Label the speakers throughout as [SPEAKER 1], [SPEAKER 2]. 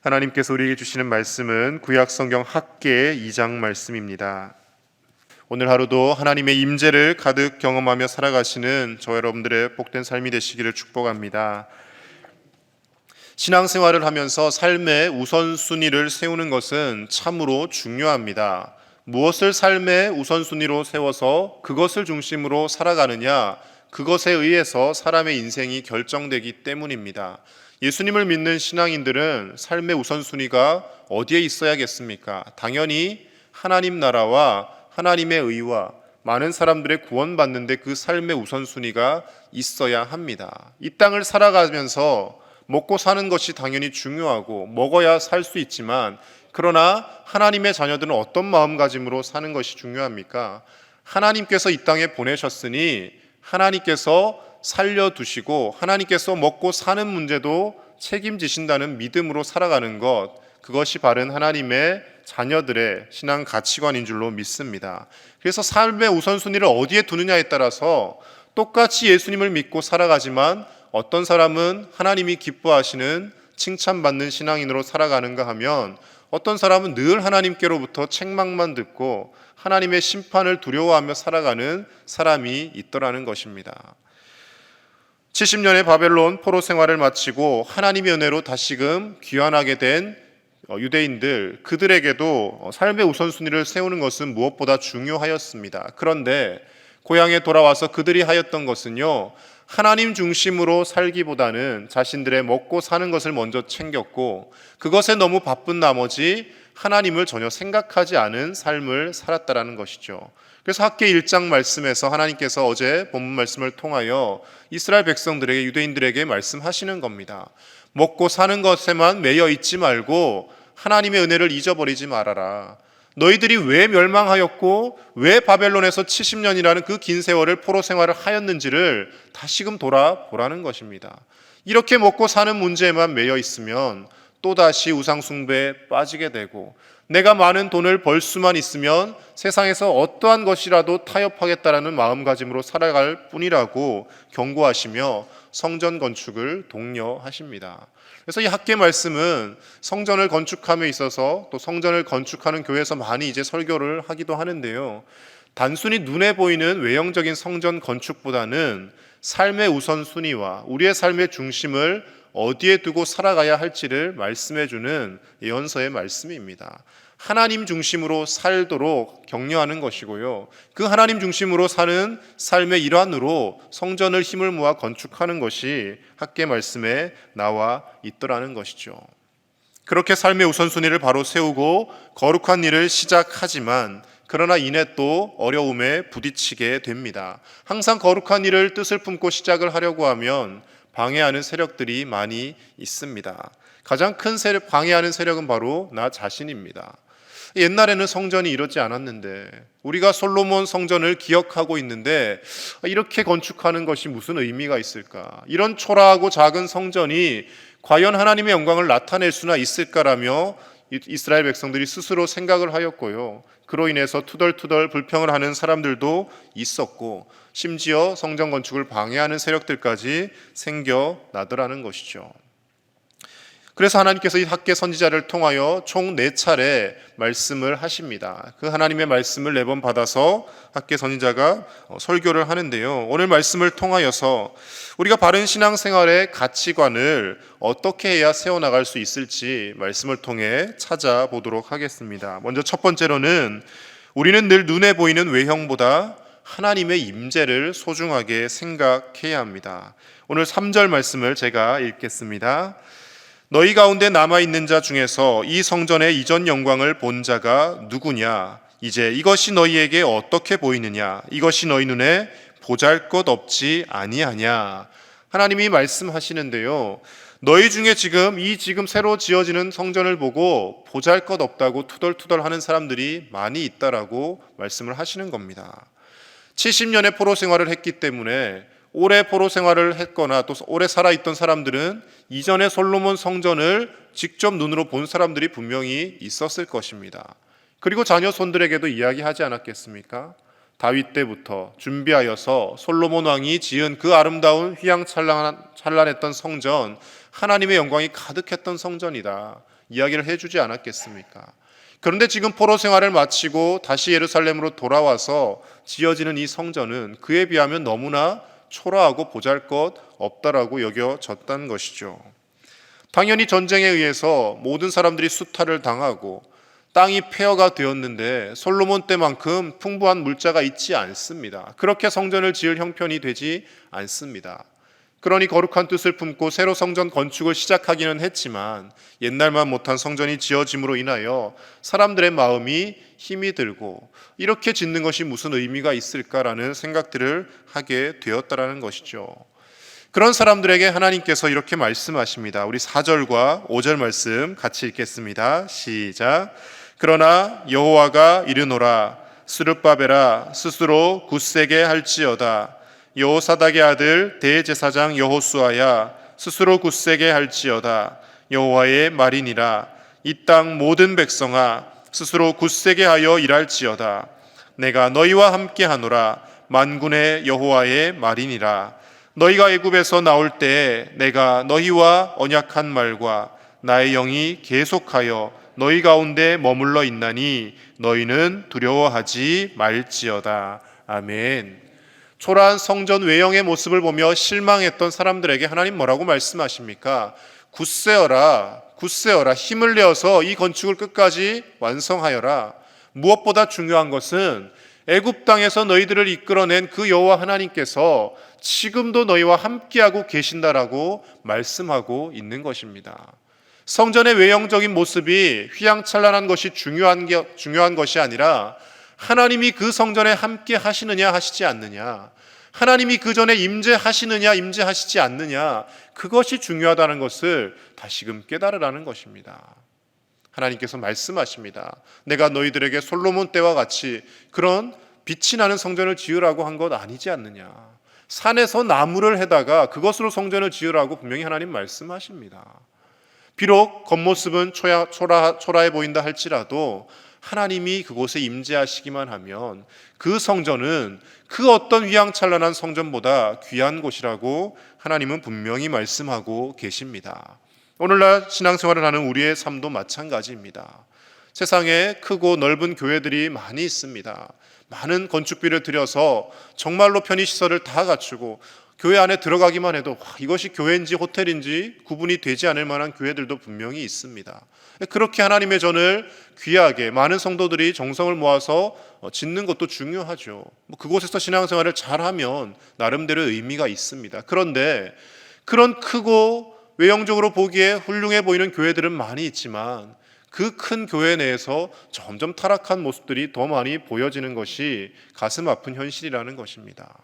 [SPEAKER 1] 하나님께서 우리에게 주시는 말씀은 구약성경 학개 2장 말씀입니다. 오늘 하루도 하나님의 임재를 가득 경험하며 살아가시는 저 여러분들의 복된 삶이 되시기를 축복합니다. 신앙생활을 하면서 삶의 우선순위를 세우는 것은 참으로 중요합니다. 무엇을 삶의 우선순위로 세워서 그것을 중심으로 살아가느냐, 그것에 의해서 사람의 인생이 결정되기 때문입니다. 예수님을 믿는 신앙인들은 삶의 우선순위가 어디에 있어야겠습니까? 당연히 하나님 나라와 하나님의 의와 많은 사람들의 구원받는데 그 삶의 우선순위가 있어야 합니다. 이 땅을 살아가면서 먹고 사는 것이 당연히 중요하고 먹어야 살 수 있지만, 그러나 하나님의 자녀들은 어떤 마음가짐으로 사는 것이 중요합니까? 하나님께서 이 땅에 보내셨으니 하나님께서 살려두시고 하나님께서 먹고 사는 문제도 책임지신다는 믿음으로 살아가는 것, 그것이 바른 하나님의 자녀들의 신앙 가치관인 줄로 믿습니다. 그래서 삶의 우선순위를 어디에 두느냐에 따라서 똑같이 예수님을 믿고 살아가지만 어떤 사람은 하나님이 기뻐하시는 칭찬받는 신앙인으로 살아가는가 하면, 어떤 사람은 늘 하나님께로부터 책망만 듣고 하나님의 심판을 두려워하며 살아가는 사람이 있더라는 것입니다. 70년의 바벨론 포로 생활을 마치고 하나님의 은혜로 다시금 귀환하게 된 유대인들, 그들에게도 삶의 우선순위를 세우는 것은 무엇보다 중요하였습니다. 그런데 고향에 돌아와서 그들이 하였던 것은요, 하나님 중심으로 살기보다는 자신들의 먹고 사는 것을 먼저 챙겼고, 그것에 너무 바쁜 나머지 하나님을 전혀 생각하지 않은 삶을 살았다라는 것이죠. 그래서 학개 1장 말씀에서 하나님께서 어제 본문 말씀을 통하여 이스라엘 백성들에게, 유대인들에게 말씀하시는 겁니다. 먹고 사는 것에만 매여 있지 말고 하나님의 은혜를 잊어버리지 말아라. 너희들이 왜 멸망하였고 왜 바벨론에서 70년이라는 그 긴 세월을 포로 생활을 하였는지를 다시금 돌아보라는 것입니다. 이렇게 먹고 사는 문제에만 매여 있으면 또다시 우상숭배에 빠지게 되고, 내가 많은 돈을 벌 수만 있으면 세상에서 어떠한 것이라도 타협하겠다라는 마음가짐으로 살아갈 뿐이라고 경고하시며 성전 건축을 독려하십니다. 그래서 이 학개 말씀은 성전을 건축함에 있어서, 또 성전을 건축하는 교회에서 많이 이제 설교를 하기도 하는데요, 단순히 눈에 보이는 외형적인 성전 건축보다는 삶의 우선순위와 우리의 삶의 중심을 어디에 두고 살아가야 할지를 말씀해주는 예언서의 말씀입니다. 하나님 중심으로 살도록 격려하는 것이고요, 그 하나님 중심으로 사는 삶의 일환으로 성전을 힘을 모아 건축하는 것이 학개 말씀에 나와 있더라는 것이죠. 그렇게 삶의 우선순위를 바로 세우고 거룩한 일을 시작하지만, 그러나 이내 또 어려움에 부딪히게 됩니다. 항상 거룩한 일을 뜻을 품고 시작을 하려고 하면 방해하는 세력들이 많이 있습니다. 가장 큰 세력, 방해하는 세력은 바로 나 자신입니다. 옛날에는 성전이 이렇지 않았는데, 우리가 솔로몬 성전을 기억하고 있는데 이렇게 건축하는 것이 무슨 의미가 있을까? 이런 초라하고 작은 성전이 과연 하나님의 영광을 나타낼 수나 있을까라며 이스라엘 백성들이 스스로 생각을 하였고요, 그로 인해서 투덜투덜 불평을 하는 사람들도 있었고, 심지어 성전 건축을 방해하는 세력들까지 생겨나더라는 것이죠. 그래서 하나님께서 이 학개 선지자를 통하여 총 4차례 말씀을 하십니다. 그 하나님의 말씀을 4번 받아서 학개 선지자가 설교를 하는데요, 오늘 말씀을 통하여서 우리가 바른 신앙생활의 가치관을 어떻게 해야 세워나갈 수 있을지 말씀을 통해 찾아보도록 하겠습니다. 먼저 첫 번째로는 우리는 늘 눈에 보이는 외형보다 하나님의 임재를 소중하게 생각해야 합니다. 오늘 3절 말씀을 제가 읽겠습니다. 너희 가운데 남아있는 자 중에서 이 성전의 이전 영광을 본 자가 누구냐? 이제 이것이 너희에게 어떻게 보이느냐? 이것이 너희 눈에 보잘것없지 아니하냐? 하나님이 말씀하시는데요, 너희 중에 지금 새로 지어지는 성전을 보고 보잘것없다고 투덜투덜하는 사람들이 많이 있다라고 말씀을 하시는 겁니다. 70년의 포로 생활을 했기 때문에 오래 포로 생활을 했거나 또 오래 살아있던 사람들은 이전의 솔로몬 성전을 직접 눈으로 본 사람들이 분명히 있었을 것입니다. 그리고 자녀 손들에게도 이야기하지 않았겠습니까? 다윗 때부터 준비하여서 솔로몬 왕이 지은 그 아름다운 휘황찬란했던 성전, 하나님의 영광이 가득했던 성전이다. 이야기를 해주지 않았겠습니까? 그런데 지금 포로 생활을 마치고 다시 예루살렘으로 돌아와서 지어지는 이 성전은 그에 비하면 너무나 초라하고 보잘것없다라고 여겨졌다는 것이죠. 당연히 전쟁에 의해서 모든 사람들이 수탈을 당하고 땅이 폐허가 되었는데 솔로몬 때만큼 풍부한 물자가 있지 않습니다. 그렇게 성전을 지을 형편이 되지 않습니다. 그러니 거룩한 뜻을 품고 새로 성전 건축을 시작하기는 했지만 옛날만 못한 성전이 지어짐으로 인하여 사람들의 마음이 힘이 들고 이렇게 짓는 것이 무슨 의미가 있을까라는 생각들을 하게 되었다라는 것이죠. 그런 사람들에게 하나님께서 이렇게 말씀하십니다. 우리 4절과 5절 말씀 같이 읽겠습니다. 시작. 그러나 여호와가 이르노라. 스룹바벨아 스스로 굳세게 할지어다. 여호사닥의 아들 대제사장 여호수아야 스스로 굳세게 할지어다. 여호와의 말이니라. 이 땅 모든 백성아 스스로 굳세게 하여 일할지어다. 내가 너희와 함께 하노라. 만군의 여호와의 말이니라. 너희가 애굽에서 나올 때에 내가 너희와 언약한 말과 나의 영이 계속하여 너희 가운데 머물러 있나니 너희는 두려워하지 말지어다. 아멘. 초라한 성전 외형의 모습을 보며 실망했던 사람들에게 하나님 뭐라고 말씀하십니까? 굳세어라, 굳세어라. 힘을 내어서 이 건축을 끝까지 완성하여라. 무엇보다 중요한 것은 애굽 땅에서 너희들을 이끌어낸 그 여호와 하나님께서 지금도 너희와 함께하고 계신다라고 말씀하고 있는 것입니다. 성전의 외형적인 모습이 휘황찬란한 것이 중요한 것이 아니라 하나님이 그 성전에 함께 하시느냐 하시지 않느냐, 하나님이 그 전에 임재하시느냐 임재하시지 않느냐, 그것이 중요하다는 것을 다시금 깨달으라는 것입니다. 하나님께서 말씀하십니다. 내가 너희들에게 솔로몬 때와 같이 그런 빛이 나는 성전을 지으라고 한 것 아니지 않느냐. 산에서 나무를 해다가 그것으로 성전을 지으라고 분명히 하나님 말씀하십니다. 비록 겉모습은 초라해 보인다 할지라도 하나님이 그곳에 임재하시기만 하면 그 성전은 그 어떤 휘황찬란한 성전보다 귀한 곳이라고 하나님은 분명히 말씀하고 계십니다. 오늘날 신앙생활을 하는 우리의 삶도 마찬가지입니다. 세상에 크고 넓은 교회들이 많이 있습니다. 많은 건축비를 들여서 정말로 편의시설을 다 갖추고 교회 안에 들어가기만 해도 이것이 교회인지 호텔인지 구분이 되지 않을 만한 교회들도 분명히 있습니다. 그렇게 하나님의 전을 귀하게 많은 성도들이 정성을 모아서 짓는 것도 중요하죠. 그곳에서 신앙생활을 잘하면 나름대로의 의미가 있습니다. 그런데 그런 크고 외형적으로 보기에 훌륭해 보이는 교회들은 많이 있지만 그 큰 교회 내에서 점점 타락한 모습들이 더 많이 보여지는 것이 가슴 아픈 현실이라는 것입니다.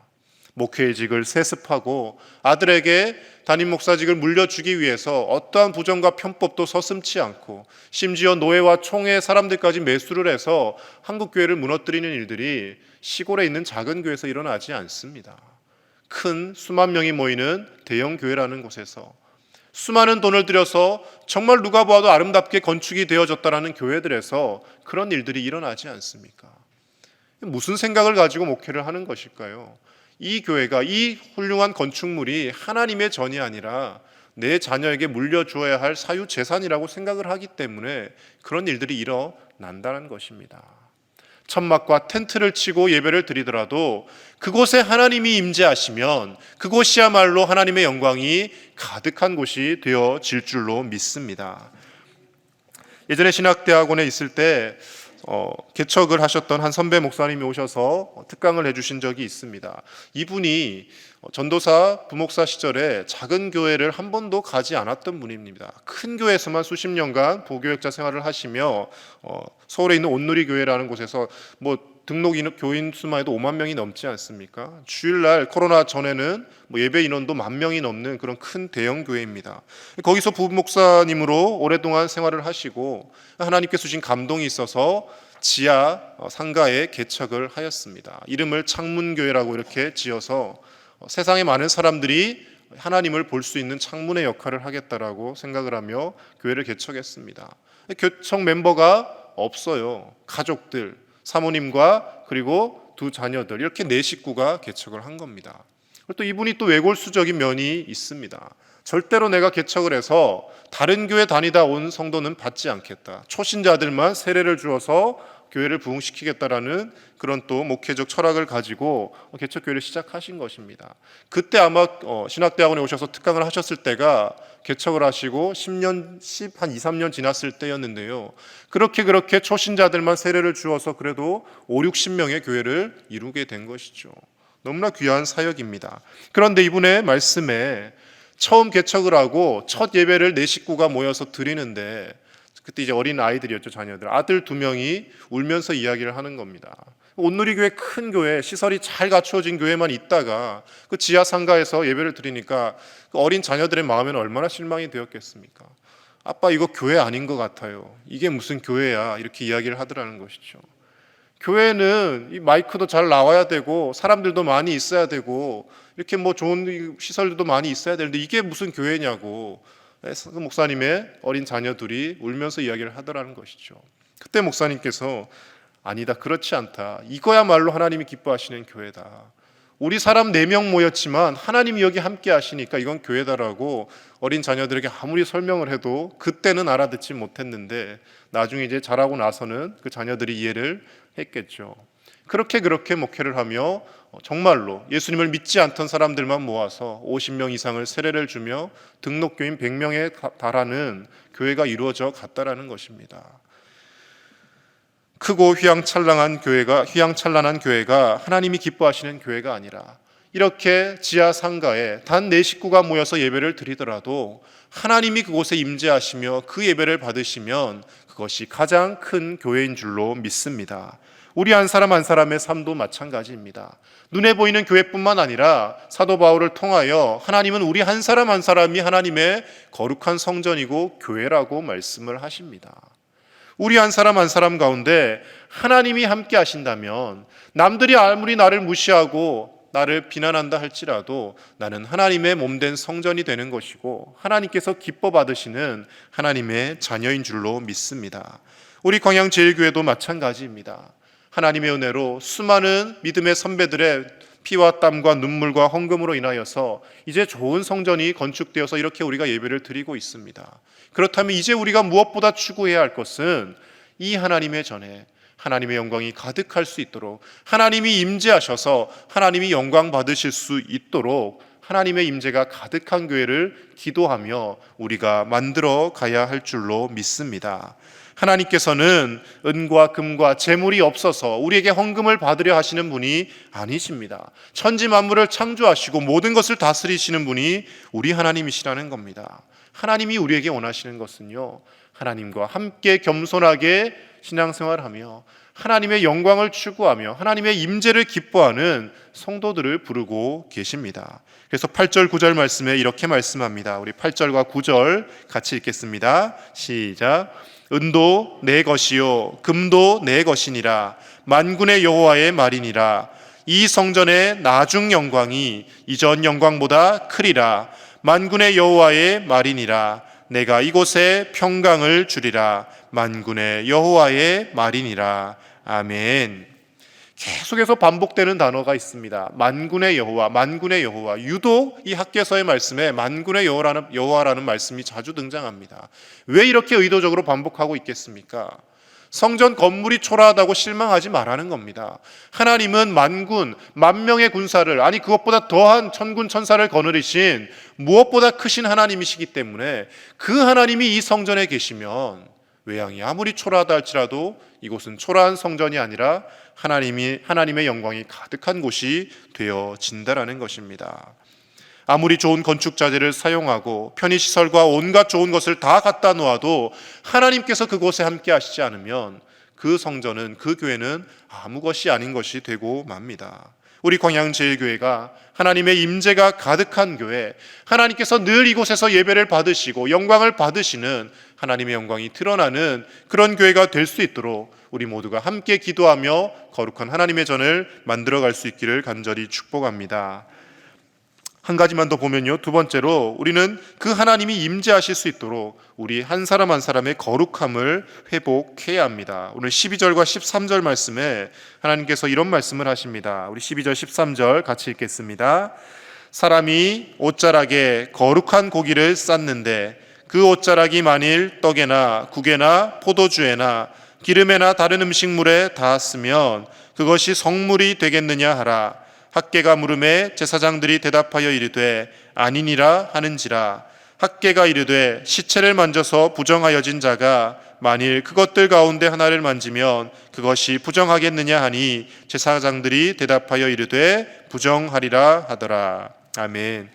[SPEAKER 1] 목회직을 세습하고 아들에게 담임 목사직을 물려주기 위해서 어떠한 부정과 편법도 서슴지 않고 심지어 노예와 총회 사람들까지 매수를 해서 한국 교회를 무너뜨리는 일들이 시골에 있는 작은 교회에서 일어나지 않습니다. 큰 수만 명이 모이는 대형 교회라는 곳에서 수많은 돈을 들여서 정말 누가 보아도 아름답게 건축이 되어졌다라는 교회들에서 그런 일들이 일어나지 않습니까? 무슨 생각을 가지고 목회를 하는 것일까요? 이 교회가, 이 훌륭한 건축물이 하나님의 전이 아니라 내 자녀에게 물려주어야 할 사유재산이라고 생각을 하기 때문에 그런 일들이 일어난다는 것입니다. 천막과 텐트를 치고 예배를 드리더라도 그곳에 하나님이 임재하시면 그곳이야말로 하나님의 영광이 가득한 곳이 되어질 줄로 믿습니다. 예전에 신학대학원에 있을 때 개척을 하셨던 한 선배 목사님이 오셔서 특강을 해주신 적이 있습니다. 이분이 전도사 부목사 시절에 작은 교회를 한 번도 가지 않았던 분입니다. 큰 교회에서만 수십 년간 부교역자 생활을 하시며 서울에 있는 온누리 교회라는 곳에서 등록 교인 수만 해도 5만 명이 넘지 않습니까? 주일날 코로나 전에는 예배 인원도 10,000명이 넘는 그런 큰 대형 교회입니다. 거기서 부목사님으로 오랫동안 생활을 하시고 하나님께서 주신 감동이 있어서 지하 상가에 개척을 하였습니다. 이름을 창문교회라고 이렇게 지어서 세상의 많은 사람들이 하나님을 볼 수 있는 창문의 역할을 하겠다라고 생각을 하며 교회를 개척했습니다. 개척 멤버가 없어요. 가족들, 사모님과 그리고 두 자녀들, 이렇게 4식구가 개척을 한 겁니다. 그리고 또 이분이 또 외골수적인 면이 있습니다. 절대로 내가 개척을 해서 다른 교회 다니다 온 성도는 받지 않겠다. 초신자들만 세례를 주어서 교회를 부흥시키겠다라는 그런 또 목회적 철학을 가지고 개척교회를 시작하신 것입니다. 그때 아마 신학대학원에 오셔서 특강을 하셨을 때가 개척을 하시고 10년, 한 2, 3년 지났을 때였는데요. 그렇게 초신자들만 세례를 주어서 그래도 5, 60명의 교회를 이루게 된 것이죠. 너무나 귀한 사역입니다. 그런데 이분의 말씀에 처음 개척을 하고 첫 예배를 내 식구가 모여서 드리는데 그때 이제 어린 아이들이었죠, 자녀들. 아들 2명이 울면서 이야기를 하는 겁니다. 온누리교회 큰 교회, 시설이 잘 갖추어진 교회만 있다가 그 지하 상가에서 예배를 드리니까 그 어린 자녀들의 마음에는 얼마나 실망이 되었겠습니까? 아빠 이거 교회 아닌 것 같아요. 이게 무슨 교회야? 이렇게 이야기를 하더라는 것이죠. 교회는 이 마이크도 잘 나와야 되고 사람들도 많이 있어야 되고 이렇게 뭐 좋은 시설도 많이 있어야 되는데 이게 무슨 교회냐고 그 목사님의 어린 자녀들이 울면서 이야기를 하더라는 것이죠. 그때 목사님께서 아니다, 그렇지 않다. 이거야말로 하나님이 기뻐하시는 교회다. 우리 사람 4명 모였지만 하나님이 여기 함께 하시니까 이건 교회다라고 어린 자녀들에게 아무리 설명을 해도 그때는 알아듣지 못했는데 나중에 이제 자라고 나서는 그 자녀들이 이해를 했겠죠. 그렇게 목회를 하며 정말로 예수님을 믿지 않던 사람들만 모아서 50명 이상을 세례를 주며 등록교인 100명에 달하는 교회가 이루어져 갔다라는 것입니다. 크고 휘황찬란한 교회가 하나님이 기뻐하시는 교회가 아니라 이렇게 지하 상가에 단 4식구가 모여서 예배를 드리더라도 하나님이 그곳에 임재하시며 그 예배를 받으시면 그것이 가장 큰 교회인 줄로 믿습니다. 우리 한 사람 한 사람의 삶도 마찬가지입니다. 눈에 보이는 교회뿐만 아니라 사도 바울을 통하여 하나님은 우리 한 사람 한 사람이 하나님의 거룩한 성전이고 교회라고 말씀을 하십니다. 우리 한 사람 한 사람 가운데 하나님이 함께 하신다면 남들이 아무리 나를 무시하고 나를 비난한다 할지라도 나는 하나님의 몸된 성전이 되는 것이고 하나님께서 기뻐 받으시는 하나님의 자녀인 줄로 믿습니다. 우리 광양제일교회도 마찬가지입니다. 하나님의 은혜로 수많은 믿음의 선배들의 피와 땀과 눈물과 헌금으로 인하여서 이제 좋은 성전이 건축되어서 이렇게 우리가 예배를 드리고 있습니다. 그렇다면 이제 우리가 무엇보다 추구해야 할 것은 이 하나님의 전에 하나님의 영광이 가득할 수 있도록 하나님이 임재하셔서 하나님이 영광 받으실 수 있도록 하나님의 임재가 가득한 교회를 기도하며 우리가 만들어 가야 할 줄로 믿습니다. 하나님께서는 은과 금과 재물이 없어서 우리에게 헌금을 받으려 하시는 분이 아니십니다. 천지 만물을 창조하시고 모든 것을 다스리시는 분이 우리 하나님이시라는 겁니다. 하나님이 우리에게 원하시는 것은요, 하나님과 함께 겸손하게 신앙생활하며 하나님의 영광을 추구하며 하나님의 임재를 기뻐하는 성도들을 부르고 계십니다. 그래서 8절 9절 말씀에 이렇게 말씀합니다. 우리 8절과 9절 같이 읽겠습니다. 시작. 은도 내 것이요 금도 내 것이니라. 만군의 여호와의 말이니라. 이 성전의 나중 영광이 이전 영광보다 크리라. 만군의 여호와의 말이니라. 내가 이곳에 평강을 주리라. 만군의 여호와의 말이니라. 아멘. 계속해서 반복되는 단어가 있습니다. 만군의 여호와, 만군의 여호와. 유독 이 학개서의 말씀에 만군의 여호와라는 말씀이 자주 등장합니다. 왜 이렇게 의도적으로 반복하고 있겠습니까? 성전 건물이 초라하다고 실망하지 말라는 겁니다. 하나님은 만군, 만명의 군사를, 아니 그것보다 더한 천군 천사를 거느리신 무엇보다 크신 하나님이시기 때문에 그 하나님이 이 성전에 계시면 외양이 아무리 초라하다 할지라도 이곳은 초라한 성전이 아니라 하나님의 영광이 가득한 곳이 되어진다라는 것입니다. 아무리 좋은 건축 자재를 사용하고 편의시설과 온갖 좋은 것을 다 갖다 놓아도 하나님께서 그곳에 함께 하시지 않으면 그 성전은, 그 교회는 아무 것이 아닌 것이 되고 맙니다. 우리 광양제일교회가 하나님의 임재가 가득한 교회, 하나님께서 늘 이곳에서 예배를 받으시고 영광을 받으시는 하나님의 영광이 드러나는 그런 교회가 될 수 있도록 우리 모두가 함께 기도하며 거룩한 하나님의 전을 만들어갈 수 있기를 간절히 축복합니다. 한 가지만 더 보면요. 두 번째로 우리는 그 하나님이 임재하실 수 있도록 우리 한 사람 한 사람의 거룩함을 회복해야 합니다. 오늘 12절과 13절 말씀에 하나님께서 이런 말씀을 하십니다. 우리 12절 13절 같이 읽겠습니다. 사람이 옷자락에 거룩한 고기를 쌌는데 그 옷자락이 만일 떡에나 국에나 포도주에나 기름에나 다른 음식물에 닿았으면 그것이 성물이 되겠느냐 하라. 학개가 물음에 제사장들이 대답하여 이르되 아니니라 하는지라. 학개가 이르되 시체를 만져서 부정하여진 자가 만일 그것들 가운데 하나를 만지면 그것이 부정하겠느냐 하니 제사장들이 대답하여 이르되 부정하리라 하더라. 아멘.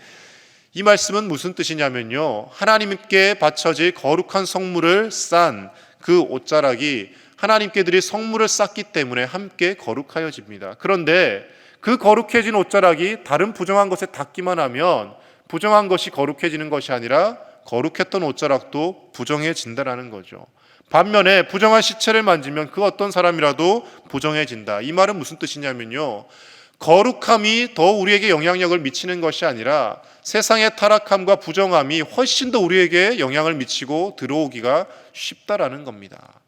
[SPEAKER 1] 이 말씀은 무슨 뜻이냐면요, 하나님께 바쳐질 거룩한 성물을 싼 그 옷자락이 하나님께 드릴 성물을 쌌기 때문에 함께 거룩하여집니다. 그런데 그 거룩해진 옷자락이 다른 부정한 것에 닿기만 하면 부정한 것이 거룩해지는 것이 아니라 거룩했던 옷자락도 부정해진다라는 거죠. 반면에 부정한 시체를 만지면 그 어떤 사람이라도 부정해진다. 이 말은 무슨 뜻이냐면요, 거룩함이 더 우리에게 영향력을 미치는 것이 아니라 세상의 타락함과 부정함이 훨씬 더 우리에게 영향을 미치고 들어오기가 쉽다라는 겁니다.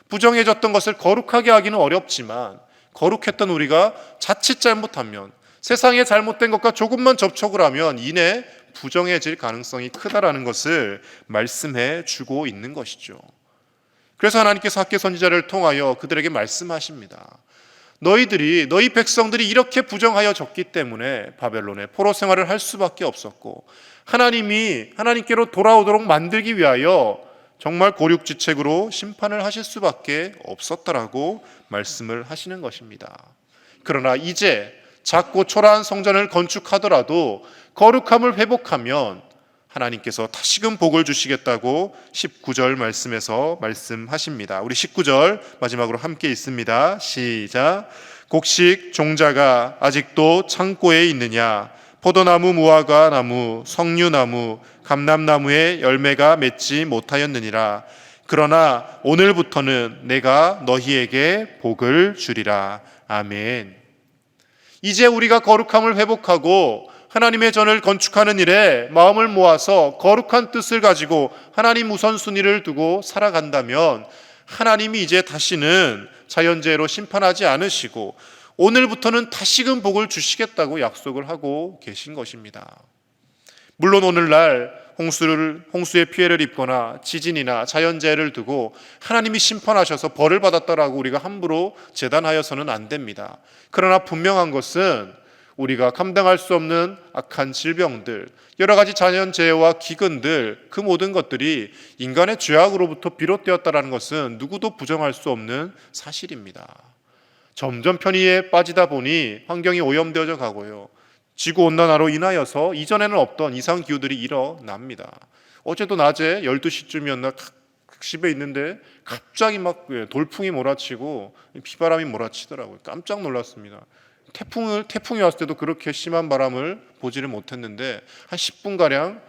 [SPEAKER 1] 부정해졌던 것을 거룩하게 하기는 어렵지만 거룩했던 우리가 자칫 잘못하면, 세상의 잘못된 것과 조금만 접촉을 하면 이내 부정해질 가능성이 크다라는 것을 말씀해 주고 있는 것이죠. 그래서 하나님께서 학개 선지자를 통하여 그들에게 말씀하십니다. 너희 백성들이 이렇게 부정하여졌기 때문에 바벨론의 포로 생활을 할 수밖에 없었고, 하나님이 하나님께로 돌아오도록 만들기 위하여 정말 고륙지책으로 심판을 하실 수밖에 없었다라고 말씀을 하시는 것입니다. 그러나 이제 작고 초라한 성전을 건축하더라도 거룩함을 회복하면 하나님께서 다시금 복을 주시겠다고 19절 말씀에서 말씀하십니다. 우리 19절 마지막으로 함께 읽습니다. 시작. 곡식 종자가 아직도 창고에 있느냐? 포도나무, 무화과 나무, 석류나무, 감람나무의 열매가 맺지 못하였느니라. 그러나 오늘부터는 내가 너희에게 복을 주리라. 아멘. 이제 우리가 거룩함을 회복하고 하나님의 전을 건축하는 일에 마음을 모아서 거룩한 뜻을 가지고 하나님 우선순위를 두고 살아간다면 하나님이 이제 다시는 자연재해로 심판하지 않으시고 오늘부터는 다시금 복을 주시겠다고 약속을 하고 계신 것입니다. 물론 오늘날 홍수의 피해를 입거나 지진이나 자연재해를 두고 하나님이 심판하셔서 벌을 받았다라고 우리가 함부로 재단하여서는 안 됩니다. 그러나 분명한 것은 우리가 감당할 수 없는 악한 질병들, 여러 가지 자연재해와 기근들, 그 모든 것들이 인간의 죄악으로부터 비롯되었다는 것은 누구도 부정할 수 없는 사실입니다. 점점 편의에 빠지다 보니 환경이 오염되어져 가고요, 지구온난화로 인하여서 이전에는 없던 이상기후들이 일어납니다. 어제도 낮에 12시쯤이었나 집에 있는데 갑자기 막 돌풍이 몰아치고 비바람이 몰아치더라고요. 깜짝 놀랐습니다. 태풍이 왔을 때도 그렇게 심한 바람을 보지를 못했는데 한 10분가량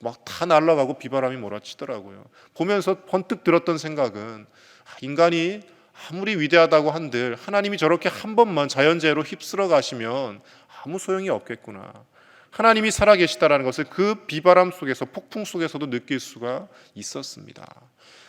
[SPEAKER 1] 막 다 날아가고 비바람이 몰아치더라고요. 보면서 번뜩 들었던 생각은 인간이 아무리 위대하다고 한들 하나님이 저렇게 한 번만 자연재해로 휩쓸어 가시면 아무 소용이 없겠구나. 하나님이 살아계시다라는 것을 그 비바람 속에서, 폭풍 속에서도 느낄 수가 있었습니다.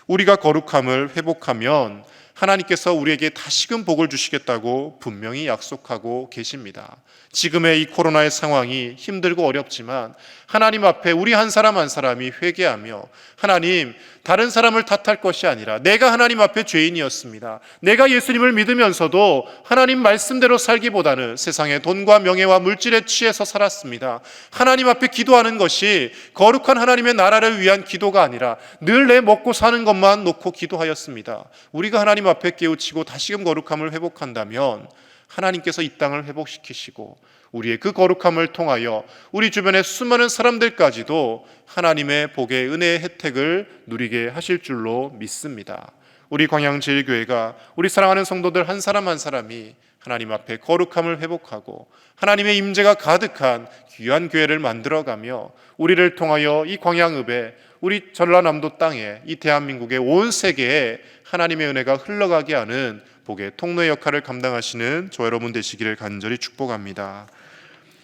[SPEAKER 1] 우리가 거룩함을 회복하면 하나님께서 우리에게 다시금 복을 주시겠다고 분명히 약속하고 계십니다. 지금의 이 코로나의 상황이 힘들고 어렵지만 하나님 앞에 우리 한 사람 한 사람이 회개하며, 하나님, 다른 사람을 탓할 것이 아니라 내가 하나님 앞에 죄인이었습니다. 내가 예수님을 믿으면서도 하나님 말씀대로 살기보다는 세상의 돈과 명예와 물질에 취해서 살았습니다. 하나님 앞에 기도하는 것이 거룩한 하나님의 나라를 위한 기도가 아니라 늘 내 먹고 사는 것만 놓고 기도하였습니다. 우리가 하나님 앞에 깨우치고 다시금 거룩함을 회복한다면 하나님께서 이 땅을 회복시키시고 우리의 그 거룩함을 통하여 우리 주변의 수많은 사람들까지도 하나님의 복의 은혜의 혜택을 누리게 하실 줄로 믿습니다. 우리 광양제일교회가 우리 사랑하는 성도들 한 사람 한 사람이 하나님 앞에 거룩함을 회복하고 하나님의 임재가 가득한 귀한 교회를 만들어가며 우리를 통하여 이 광양읍에, 우리 전라남도 땅에, 이 대한민국의 온 세계에 하나님의 은혜가 흘러가게 하는 복의 통로의 역할을 감당하시는 저 여러분 되시기를 간절히 축복합니다.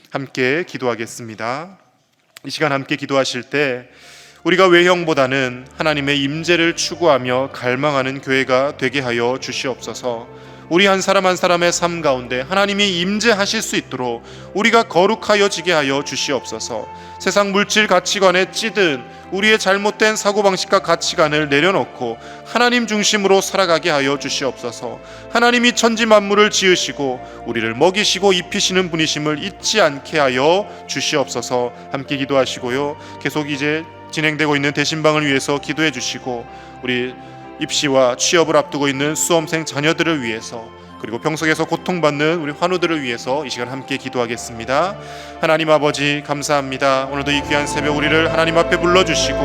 [SPEAKER 1] 함께 기도하겠습니다. 이 시간 함께 기도하실 때 우리가 외형보다는 하나님의 임재를 추구하며 갈망하는 교회가 되게 하여 주시옵소서. 우리 한 사람 한 사람의 삶 가운데 하나님이 임재하실 수 있도록 우리가 거룩하여지게 하여 주시옵소서. 세상 물질 가치관에 찌든 우리의 잘못된 사고방식과 가치관을 내려놓고 하나님 중심으로 살아가게 하여 주시옵소서. 하나님이 천지 만물을 지으시고 우리를 먹이시고 입히시는 분이심을 잊지 않게 하여 주시옵소서. 함께 기도하시고요, 계속 이제 진행되고 있는 대신방을 위해서 기도해 주시고, 우리 입시와 취업을 앞두고 있는 수험생 자녀들을 위해서, 그리고 병석에서 고통받는 우리 환우들을 위해서 이 시간 함께 기도하겠습니다. 하나님 아버지, 감사합니다. 오늘도 이 귀한 새벽 우리를 하나님 앞에 불러주시고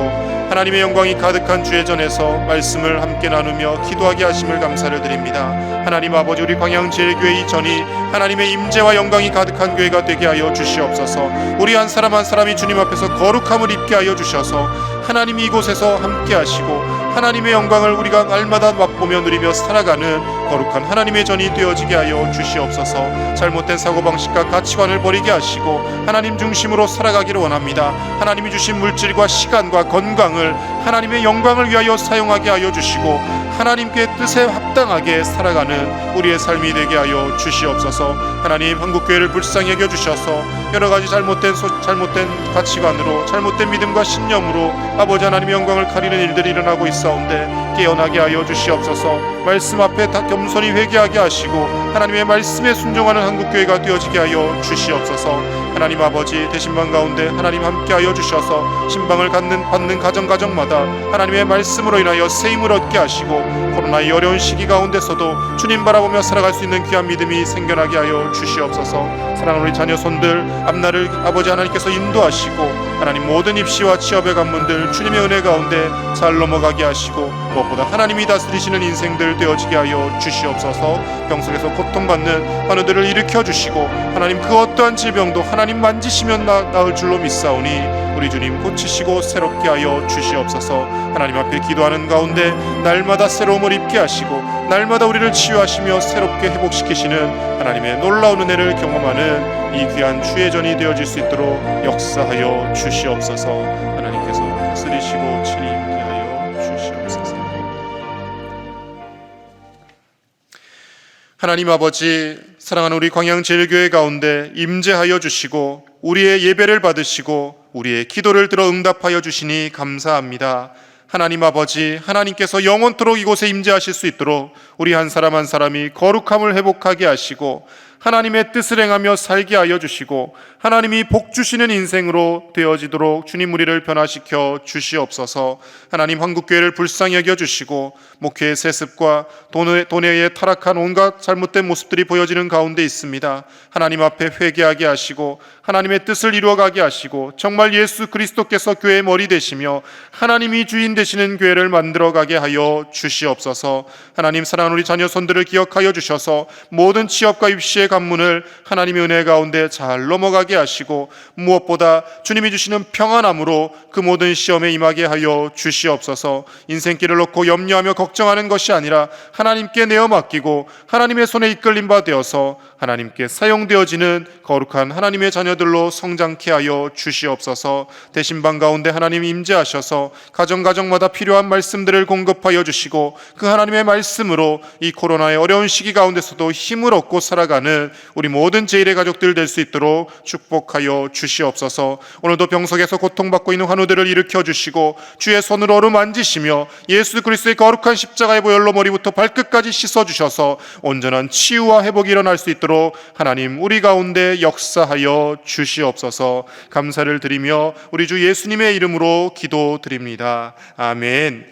[SPEAKER 1] 하나님의 영광이 가득한 주의 전에서 말씀을 함께 나누며 기도하게 하심을 감사를 드립니다. 하나님 아버지, 우리 광양제일교회 이 전이 하나님의 임재와 영광이 가득한 교회가 되게 하여 주시옵소서. 우리 한 사람 한 사람이 주님 앞에서 거룩함을 입게 하여 주셔서 하나님이 이곳에서 함께 하시고 하나님의 영광을 우리가 날마다 맛보며 누리며 살아가는 거룩한 하나님의 전이 되어지게 하여 주시옵소서. 잘못된 사고방식과 가치관을 버리게 하시고 하나님 중심으로 살아가기를 원합니다. 하나님이 주신 물질과 시간과 건강을 하나님의 영광을 위하여 사용하게 하여 주시고 하나님께 뜻에 합당하게 살아가는 우리의 삶이 되게 하여 주시옵소서. 하나님, 한국교회를 불쌍히 여겨주셔서 여러가지 잘못된 가치관으로, 잘못된 믿음과 신념으로 아버지 하나님의 영광을 가리는 일들이 일어나고 있사온데 깨어나게 하여 주시옵소서. 말씀 앞에 다 겸손히 회개하게 하시고 하나님의 말씀에 순종하는 한국교회가 되어지게 하여 주시옵소서. 하나님 아버지, 대신방 가운데 하나님 함께 하여 주셔서 신방을 받는 가정마다 하나님의 말씀으로 인하여 세임을 얻게 하시고 코로나의 어려운 시기 가운데서도 주님 바라보며 살아갈 수 있는 귀한 믿음이 생겨나게 하여 주시옵소서. 사랑하는 우리 자녀 손들 앞날을 아버지 하나님께서 인도하시고 하나님 모든 입시와 취업의 관문들 주님의 은혜 가운데 잘 넘어가게 하시고 무엇보다 하나님이 다스리시는 인생들 되어지게 하여 주시옵소서. 병석에서 고통받는 환우들을 일으켜 주시고 하나님 그 어떠한 질병도 하나님 만지시면 나을 줄로 믿사오니 우리 주님 고치시고 새롭게 하여 주시옵소서. 하나님 앞에 기도하는 가운데 날마다 새로움을 입게 하시고 날마다 우리를 치유하시며 새롭게 회복시키시는 하나님의 놀라운 은혜를 경험하는 이 귀한 주의 전이 되어질 수 있도록 역사하여 주시옵소서. 하나님께서 다스리시고 친히 임재하여 주시옵소서. 하나님 아버지, 사랑하는 우리 광양제일교회 가운데 임재하여 주시고 우리의 예배를 받으시고 우리의 기도를 들어 응답하여 주시니 감사합니다. 하나님 아버지, 하나님께서 영원토록 이곳에 임재하실 수 있도록 우리 한 사람 한 사람이 거룩함을 회복하게 하시고 하나님의 뜻을 행하며 살게 하여 주시고 하나님이 복 주시는 인생으로 되어지도록 주님 우리를 변화시켜 주시옵소서. 하나님, 한국교회를 불쌍히 여겨주시고 목회의 세습과 돈의 타락한 온갖 잘못된 모습들이 보여지는 가운데 있습니다. 하나님 앞에 회개하게 하시고 하나님의 뜻을 이루어가게 하시고 정말 예수 그리스도께서 교회의 머리 되시며 하나님이 주인 되시는 교회를 만들어가게 하여 주시옵소서. 하나님, 사랑하는 우리 자녀 손들을 기억하여 주셔서 모든 취업과 입시의 관문을 하나님의 은혜 가운데 잘 넘어가게 하시고 무엇보다 주님이 주시는 평안함으로 그 모든 시험에 임하게 하여 주시옵소서. 인생길을 놓고 염려하며 걱정하는 것이 아니라 하나님께 내어 맡기고 하나님의 손에 이끌림 바 되어서 하나님께 사용되어지는 거룩한 하나님의 자녀들로 성장케 하여 주시옵소서. 대신방 가운데 하나님 임재하셔서 가정마다 필요한 말씀들을 공급하여 주시고 그 하나님의 말씀으로 이 코로나의 어려운 시기 가운데서도 힘을 얻고 살아가는 우리 모든 제일의 가족들 될 수 있도록 축복하여 주시옵소서. 오늘도 병석에서 고통받고 있는 환우들을 일으켜 주시고 주의 손으로 어루만지시며 예수 그리스도의 거룩한 십자가의 보혈로 머리부터 발끝까지 씻어 주셔서 온전한 치유와 회복이 일어날 수 있도록 하나님 우리 가운데 역사하여 주시옵소서. 감사를 드리며 우리 주 예수님의 이름으로 기도드립니다. 아멘.